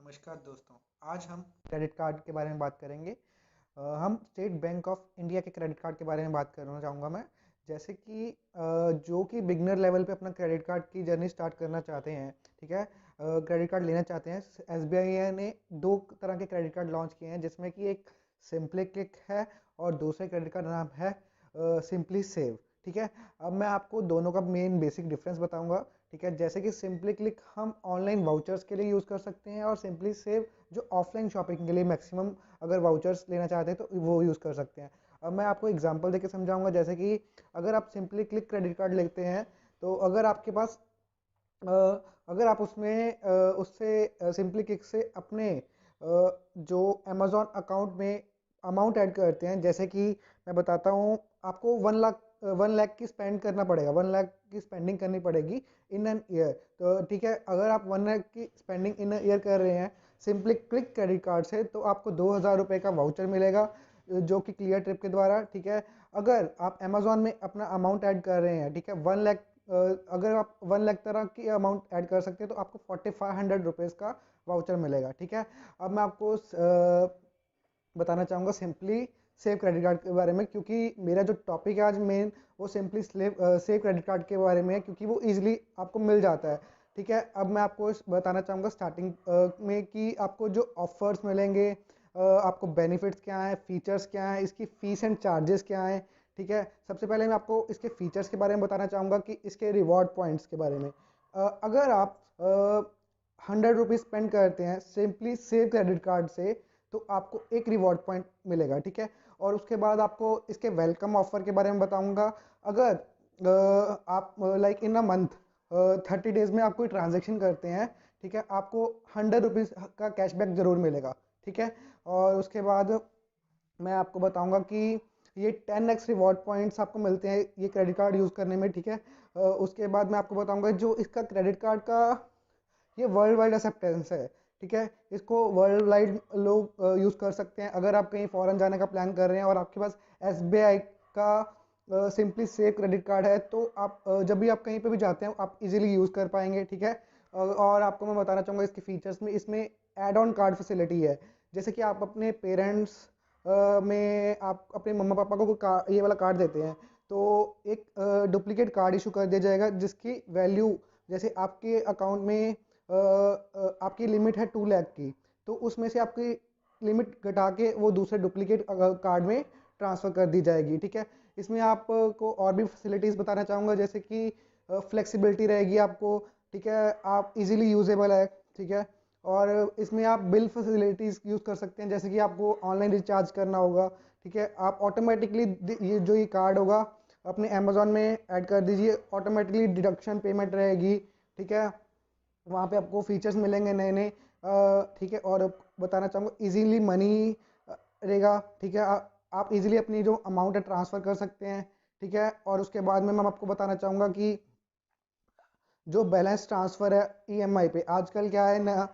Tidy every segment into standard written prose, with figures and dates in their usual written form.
नमस्कार दोस्तों। आज हम क्रेडिट कार्ड के बारे में बात करेंगे। हम स्टेट बैंक ऑफ इंडिया के क्रेडिट कार्ड के बारे में बात करना चाहूँगा मैं। जैसे कि जो कि बिगनर लेवल पे अपना क्रेडिट कार्ड की जर्नी स्टार्ट करना चाहते हैं, ठीक है, क्रेडिट कार्ड लेना चाहते हैं। एसबीआई ने दो तरह के क्रेडिट कार्ड लॉन्च किए हैं, जिसमें कि एक सिंपली क्लिक है और दूसरे क्रेडिट कार्ड नाम है सिंपली सेव। ठीक है, अब मैं आपको दोनों का मेन बेसिक डिफरेंस बताऊंगा। ठीक है, जैसे कि सिंपली क्लिक हम ऑनलाइन वाउचर्स के लिए यूज़ कर सकते हैं और सिंपली सेव जो ऑफलाइन शॉपिंग के लिए मैक्सिमम अगर वाउचर्स लेना चाहते हैं तो वो यूज़ कर सकते हैं। अब मैं आपको एग्जांपल देके समझाऊंगा। जैसे कि अगर आप सिंपली क्लिक क्रेडिट कार्ड लेते हैं तो अगर आपके पास अ, अगर आप उससे सिंपली क्लिक से अपने जो अमेजोन अकाउंट में अमाउंट ऐड करते हैं, जैसे कि मैं बताता हूँ आपको 1 लाख की स्पेंड करना पड़ेगा, 1 लाख की स्पेंडिंग करनी पड़ेगी इन एन ईयर। तो ठीक है, अगर आप 1 लाख की स्पेंडिंग इन ईयर कर रहे हैं सिंपली क्लिक क्रेडिट कार्ड से, तो आपको 2,000 रुपये का वाउचर मिलेगा जो कि क्लियर ट्रिप के द्वारा। ठीक है, अगर आप अमेजोन में अपना अमाउंट ऐड कर रहे हैं, ठीक है, 1 लाख, अगर आप 1 लाख तरह की अमाउंट ऐड कर सकते हैं तो आपको 4,500 रुपीज़ का वाउचर मिलेगा। ठीक है, अब मैं आपको बताना चाहूँगा सिंपली सेव क्रेडिट कार्ड के बारे में, क्योंकि मेरा जो टॉपिक है आज मेन वो सिंपली सेव क्रेडिट कार्ड के बारे में है, क्योंकि वो इजीली आपको मिल जाता है। ठीक है, अब मैं आपको बताना चाहूँगा स्टार्टिंग में कि आपको जो ऑफर्स मिलेंगे, आपको बेनिफिट्स क्या हैं, फीचर्स क्या हैं, इसकी फ़ीस एंड चार्जेस क्या हैं। ठीक है, सबसे पहले मैं आपको इसके फीचर्स के बारे में बताना चाहूँगा कि इसके रिवॉर्ड पॉइंट्स के बारे में। अगर आप 100 रुपीज़ स्पेंड करते हैं सिंपली सेव क्रेडिट कार्ड से तो आपको एक रिवॉर्ड पॉइंट मिलेगा। ठीक है, और उसके बाद आपको इसके वेलकम ऑफर के बारे में बताऊंगा। अगर आप like in a month 30 days में आप कोई ट्रांजेक्शन करते हैं, ठीक है, आपको 100 रुपीज़ का कैशबैक ज़रूर मिलेगा। ठीक है, और उसके बाद मैं आपको बताऊंगा कि ये 10x रिवॉर्ड पॉइंट्स आपको मिलते हैं ये क्रेडिट कार्ड यूज़ करने में। ठीक है, उसके बाद मैं आपको बताऊंगा जो इसका क्रेडिट कार्ड का ये वर्ल्ड वाइड एक्सेप्टेंस है। ठीक है, इसको वर्ल्ड वाइड लोग यूज़ कर सकते हैं। अगर आप कहीं फॉरेन जाने का प्लान कर रहे हैं और आपके पास एसबीआई का सिंपली सेव क्रेडिट कार्ड है तो आप जब भी आप कहीं पे भी जाते हैं आप इजीली यूज़ कर पाएंगे। ठीक है, और आपको मैं बताना चाहूँगा इसके फीचर्स में, इसमें एड ऑन कार्ड फैसिलिटी है। जैसे कि आप अपने पेरेंट्स में आप अपने मम्मा पापा को ये वाला कार्ड देते हैं तो एक डुप्लीकेट कार्ड इशू कर दिया जाएगा जिसकी वैल्यू, जैसे आपके अकाउंट में आपकी लिमिट है 2 लाख की, तो उसमें से आपकी लिमिट घटा के वो दूसरे डुप्लीकेट कार्ड में ट्रांसफ़र कर दी जाएगी। ठीक है, इसमें आपको और भी फैसिलिटीज़ बताना चाहूँगा, जैसे कि फ्लेक्सिबिलिटी रहेगी आपको। ठीक है, आप इजीली यूजेबल है। ठीक है, और इसमें आप बिल फैसिलिटीज़ यूज़ कर सकते हैं, जैसे कि आपको ऑनलाइन रिचार्ज करना होगा। ठीक है, आप ऑटोमेटिकली ये कार्ड होगा अपने अमेजोन में ऐड कर दीजिए, ऑटोमेटिकली डिडक्शन पेमेंट रहेगी। ठीक है, वहाँ पे आपको फीचर्स मिलेंगे नए नए। ठीक है, और बताना चाहूँगा इजीली मनी रहेगा। ठीक है, आप इजीली अपनी जो अमाउंट है ट्रांसफ़र कर सकते हैं। ठीक है, और उसके बाद में मैं आपको बताना चाहूँगा कि जो बैलेंस ट्रांसफ़र है ईएमआई पे, आजकल क्या है ना,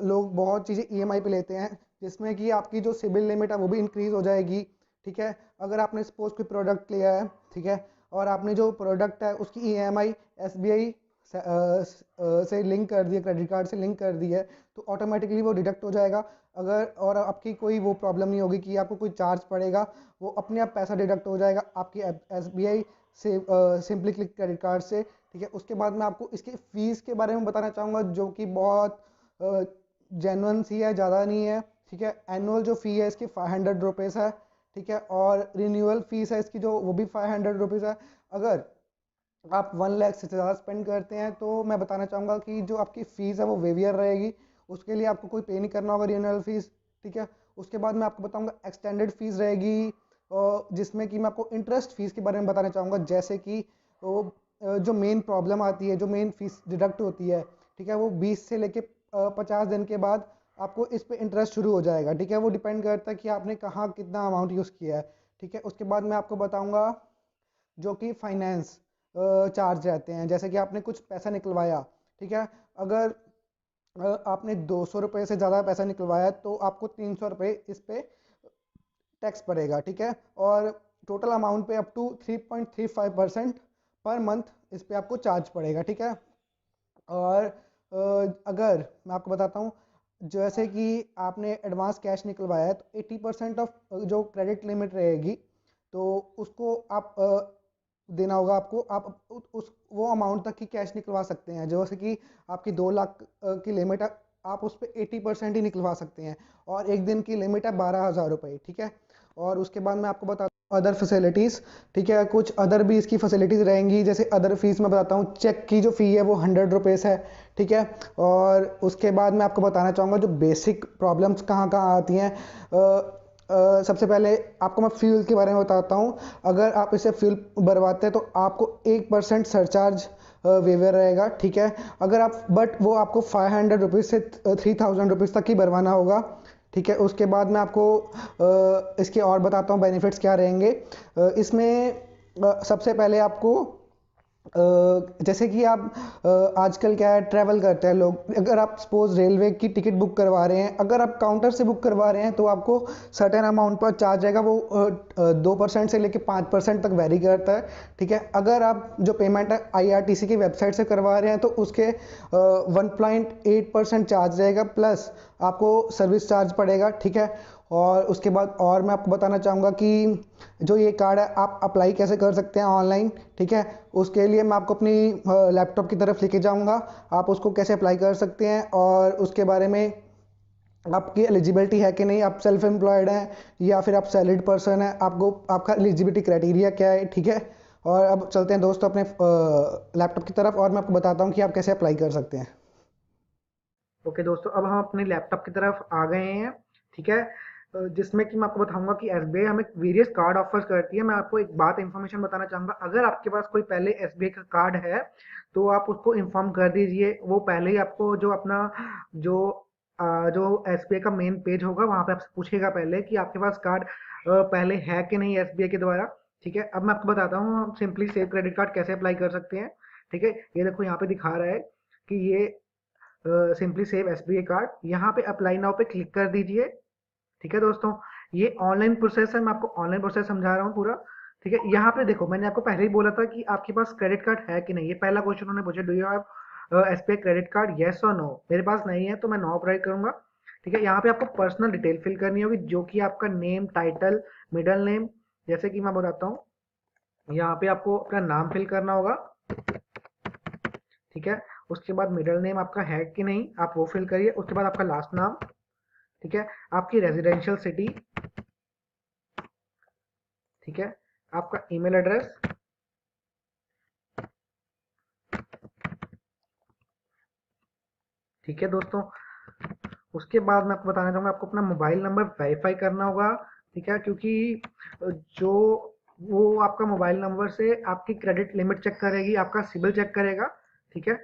लोग बहुत चीज़ें ईएमआई पे लेते हैं, जिसमें कि आपकी जो सिबिल लिमिट है वो भी इंक्रीज़ हो जाएगी। ठीक है, अगर आपने सपोज कोई प्रोडक्ट लिया है, ठीक है, और आपने जो प्रोडक्ट है उसकी ईएमआई एसबीआई से लिंक कर दी है, क्रेडिट कार्ड से लिंक कर दी है, तो ऑटोमेटिकली वो डिडक्ट हो जाएगा। अगर और आपकी कोई वो प्रॉब्लम नहीं होगी कि आपको कोई चार्ज पड़ेगा, वो अपने आप पैसा डिडक्ट हो जाएगा आपकी एसबीआई से सिंपली क्लिक क्रेडिट कार्ड से। ठीक है, उसके बाद मैं आपको इसकी फ़ीस के बारे में बताना चाहूँगा, जो कि बहुत जेन्युइन सी है, ज़्यादा नहीं है। ठीक है, एनुअल जो फ़ी है इसकी 500 रुपीज़ है। ठीक है, और रिन्यूअल फ़ीस है इसकी जो वो भी 500 रुपीज़ है। अगर आप 1 लाख से ज़्यादा स्पेंड करते हैं तो मैं बताना चाहूँगा कि जो आपकी फ़ीस है वो वेवियर रहेगी, उसके लिए आपको कोई पे नहीं करना होगा रिन्यूअल फ़ीस। ठीक है, उसके बाद मैं आपको बताऊँगा एक्सटेंडेड फ़ीस रहेगी, जिसमें कि मैं आपको इंटरेस्ट फ़ीस के बारे में बताना चाहूँगा। जैसे कि वो जो मेन प्रॉब्लम आती है, जो मेन फ़ीस डिडक्ट होती है, ठीक है, वो 20 से लेके 50 दिन के बाद आपको इस पे इंटरेस्ट शुरू हो जाएगा। ठीक है, वो डिपेंड करता है कि आपने कहाँ कितना अमाउंट यूज़ किया है। ठीक है, उसके बाद मैं आपको बताऊँगा जो कि फाइनेंस चार्ज रहते हैं, जैसे कि आपने कुछ पैसा निकलवाया। ठीक है, अगर आपने 200 रुपये से ज़्यादा पैसा निकलवाया है तो आपको 300 रुपये इस पे टैक्स पड़ेगा। ठीक है, और टोटल अमाउंट पे अप टू 3.35% पर मंथ इस पे आपको चार्ज पड़ेगा। ठीक है, और अगर मैं आपको बताता हूँ, जैसे कि आपने एडवांस कैश निकलवाया है तो 80% ऑफ जो क्रेडिट लिमिट रहेगी तो उसको आप देना होगा आपको। आप उस वो अमाउंट तक की कैश निकलवा सकते हैं। जैसे कि आपकी 2 लाख की लिमिट है, आप उस पर 80% ही निकलवा सकते हैं। और एक दिन की लिमिट है 12,000 रुपये, ठीक है। और उसके बाद मैं आपको बता अदर फैसिलिटीज़, ठीक है, कुछ अदर भी इसकी फैसिलिटीज़ रहेंगी। जैसे अदर फीस मैं बताता हूँ, चेक की जो फ़ी है वो 100 रुपीज़ है, ठीक है। और उसके बाद मैं आपको बताना चाहूँगा जो बेसिक प्रॉब्लम्स कहाँ कहाँ आती हैं। सबसे पहले आपको मैं फ्यूल के बारे में बताता हूँ। अगर आप इसे फ्यूल भरवाते हैं तो आपको 1% सरचार्ज वेवर रहेगा, ठीक है। अगर आप बट वो आपको 500 रुपीज़ से 3,000 रुपीज़ तक ही भरवाना होगा, ठीक है। उसके बाद मैं आपको इसके और बताता हूँ बेनिफिट्स क्या रहेंगे। इसमें सबसे पहले आपको जैसे कि आप आजकल क्या है, ट्रैवल करते हैं लोग। अगर आप सपोज रेलवे की टिकट बुक करवा रहे हैं, अगर आप काउंटर से बुक करवा रहे हैं तो आपको सर्टेन अमाउंट पर चार्ज आएगा। वो 2% से लेकर 5% तक वेरी करता है, ठीक है। अगर आप जो पेमेंट है IRTC की वेबसाइट से करवा रहे हैं तो उसके 1.8% चार्ज रहेगा, प्लस आपको सर्विस चार्ज पड़ेगा, ठीक है। और उसके बाद और मैं आपको बताना चाहूँगा कि जो ये कार्ड है आप अप्लाई कैसे कर सकते हैं ऑनलाइन, ठीक है। उसके लिए मैं आपको अपनी लैपटॉप की तरफ लेके जाऊंगा। आप उसको कैसे अप्लाई कर सकते हैं और उसके बारे में आपकी एलिजिबिलिटी है कि नहीं, आप सेल्फ एम्प्लॉयड हैं या फिर आप सैलरीड पर्सन है, आपको आपका एलिजिबिलिटी क्राइटेरिया क्या है, ठीक है। और अब चलते हैं दोस्तों अपने लैपटॉप की तरफ और मैं आपको बताता हूँ कि आप कैसे अप्लाई कर सकते हैं। ओके दोस्तों, अब हम अपने लैपटॉप की तरफ आ गए हैं, ठीक है। जिसमें कि मैं आपको बताऊंगा कि SBI हमें वेरियस कार्ड ऑफर्स करती है। मैं आपको एक बात इंफॉर्मेशन बताना चाहूंगा, अगर आपके पास कोई पहले SBI का कार्ड है तो आप उसको इन्फॉर्म कर दीजिए। वो पहले ही आपको जो अपना जो जो SBI का मेन पेज होगा वहां पे आपसे पूछेगा पहले कि आपके पास कार्ड पहले है कि नहीं SBI के द्वारा, ठीक है। अब मैं आपको बताता हूँ हम सिंपली सेव क्रेडिट कार्ड कैसे अप्लाई कर सकते हैं, ठीक है। ये देखो यहाँ पे दिखा रहा है कि ये सिंपली सेव SBI कार्ड, यहाँ पे अप्लाई नाउ पे क्लिक कर दीजिए, ठीक है दोस्तों। ये ऑनलाइन प्रोसेस है, मैं आपको ऑनलाइन प्रोसेस समझा रहा हूँ पूरा, ठीक है। यहाँ पे देखो मैंने आपको पहले ही बोला था कि आपके पास क्रेडिट कार्ड है कि नहीं। ये पहला क्वेश्चन उन्होंने पूछा, do you have SBI credit card, yes और नो। मेरे पास नहीं है तो मैं नो अप्लाई करूंगा, ठीक है। यहाँ पे आपको पर्सनल डिटेल फिल करनी होगी, जो कि आपका नेम, टाइटल, मिडल नेम। जैसे कि मैं बताता हूँ, यहाँ पे आपको अपना नाम फिल करना होगा, ठीक है। उसके बाद मिडिल नेम आपका है कि नहीं आप वो फिल करिए। उसके बाद आपका लास्ट नाम, ठीक है। आपकी रेजिडेंशियल सिटी, ठीक है। आपका ईमेल एड्रेस, ठीक है दोस्तों। उसके बाद मैं आपको बताना चाहूंगा, आपको अपना मोबाइल नंबर वेरीफाई करना होगा, ठीक है। क्योंकि जो वो आपका मोबाइल नंबर से आपकी क्रेडिट लिमिट चेक करेगी, आपका सिबिल चेक करेगा, ठीक है।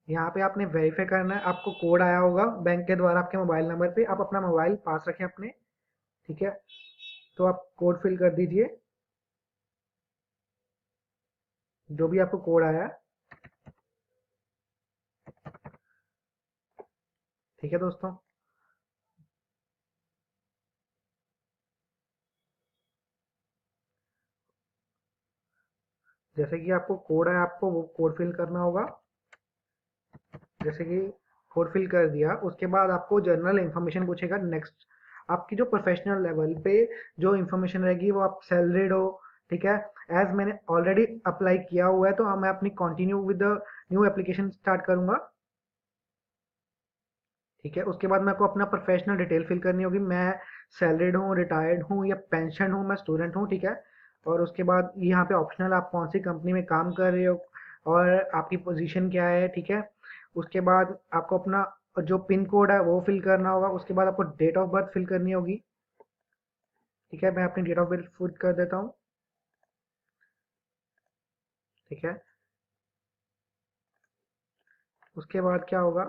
यहाँ पे आपने वेरीफाई करना है, आपको कोड आया होगा बैंक के द्वारा आपके मोबाइल नंबर पे, आप अपना मोबाइल पास रखें अपने, ठीक है। तो आप कोड फिल कर दीजिए, जो भी आपको कोड आया है, ठीक है दोस्तों। जैसे कि आपको कोड है, आपको वो कोड फिल करना होगा। जैसे कि कोड फिल कर दिया, उसके बाद आपको जनरल इंफॉर्मेशन पूछेगा। नेक्स्ट आपकी जो प्रोफेशनल लेवल पे जो इंफॉर्मेशन रहेगी वो आप सैलरीड हो, ठीक है। एज मैंने ऑलरेडी अप्लाई किया हुआ है तो मैं अपनी continue with the new application start करूंगा, ठीक है। उसके बाद मैं आपको अपना प्रोफेशनल डिटेल फिल करनी होगी, मैं सैलरीड हूँ, रिटायर्ड हूँ या पेंशन हूँ, मैं स्टूडेंट हूँ, ठीक है। और उसके बाद यहाँ पे ऑप्शनल आप कौन सी कंपनी में काम कर रहे हो और आपकी पोजीशन क्या है, ठीक है। उसके बाद आपको अपना जो पिन कोड है वो फिल करना होगा। उसके बाद आपको डेट ऑफ बर्थ फिल करनी होगी, ठीक है। मैं अपनी डेट ऑफ बर्थ फिल कर देता हूँ, ठीक है। उसके बाद क्या होगा,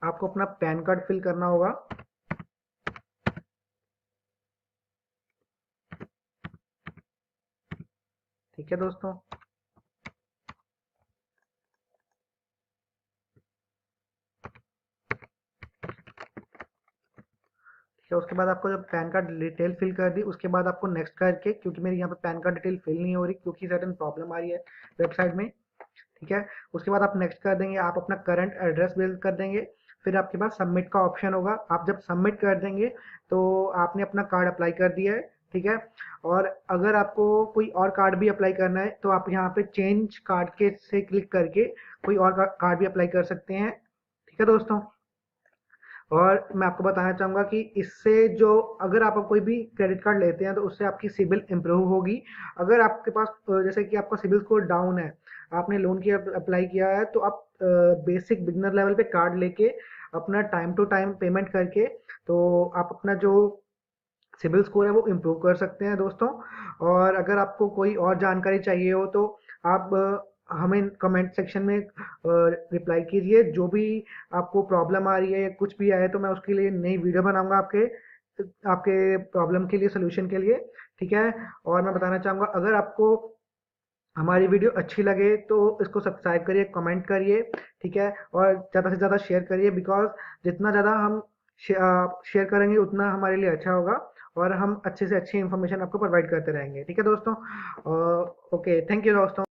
आपको अपना पैन कार्ड फिल करना होगा, ठीक है दोस्तों। ठीक है, उसके बाद आपको जब पैन कार्ड डिटेल फिल कर दी, उसके बाद आपको नेक्स्ट करके, क्योंकि मेरी यहाँ पे पैन कार्ड डिटेल फिल नहीं हो रही क्योंकि सर्टेन प्रॉब्लम आ रही है वेबसाइट में, ठीक है। उसके बाद आप नेक्स्ट कर देंगे, आप अपना करंट एड्रेस बिल कर देंगे, फिर आपके पास सबमिट का ऑप्शन होगा। आप जब सबमिट कर देंगे तो आपने अपना कार्ड अप्लाई कर दिया है, ठीक है। और अगर आपको कोई और कार्ड भी अप्लाई करना है तो आप यहाँ पे चेंज कार्ड के से क्लिक करके कोई और कार्ड भी अप्लाई कर सकते हैं, ठीक है दोस्तों। और मैं आपको बताना चाहूँगा कि इससे जो अगर आप कोई भी क्रेडिट कार्ड लेते हैं तो उससे आपकी सिबिल इम्प्रूव होगी। अगर आपके पास जैसे कि आपका सिबिल स्कोर डाउन है, आपने लोन की अप्लाई किया है, तो आप बेसिक बिगनर लेवल पे कार्ड लेके अपना टाइम टू टाइम पेमेंट करके तो आप अपना जो सिबिल स्कोर है वो इम्प्रूव कर सकते हैं दोस्तों। और अगर आपको कोई और जानकारी चाहिए हो तो आप हमें कमेंट सेक्शन में रिप्लाई कीजिए। जो भी आपको प्रॉब्लम आ रही है या कुछ भी आए तो मैं उसके लिए नई वीडियो बनाऊंगा आपके आपके प्रॉब्लम के लिए, सोल्यूशन के लिए, ठीक है। और मैं बताना चाहूँगा अगर आपको हमारी वीडियो अच्छी लगे तो इसको सब्सक्राइब करिए, कमेंट करिए, ठीक है। और ज़्यादा से ज़्यादा शेयर करिए, बिकॉज जितना ज़्यादा हम शेयर करेंगे उतना हमारे लिए अच्छा होगा और हम अच्छे से अच्छी इन्फॉर्मेशन आपको प्रोवाइड करते रहेंगे, ठीक है दोस्तों। ओके, थैंक यू दोस्तों।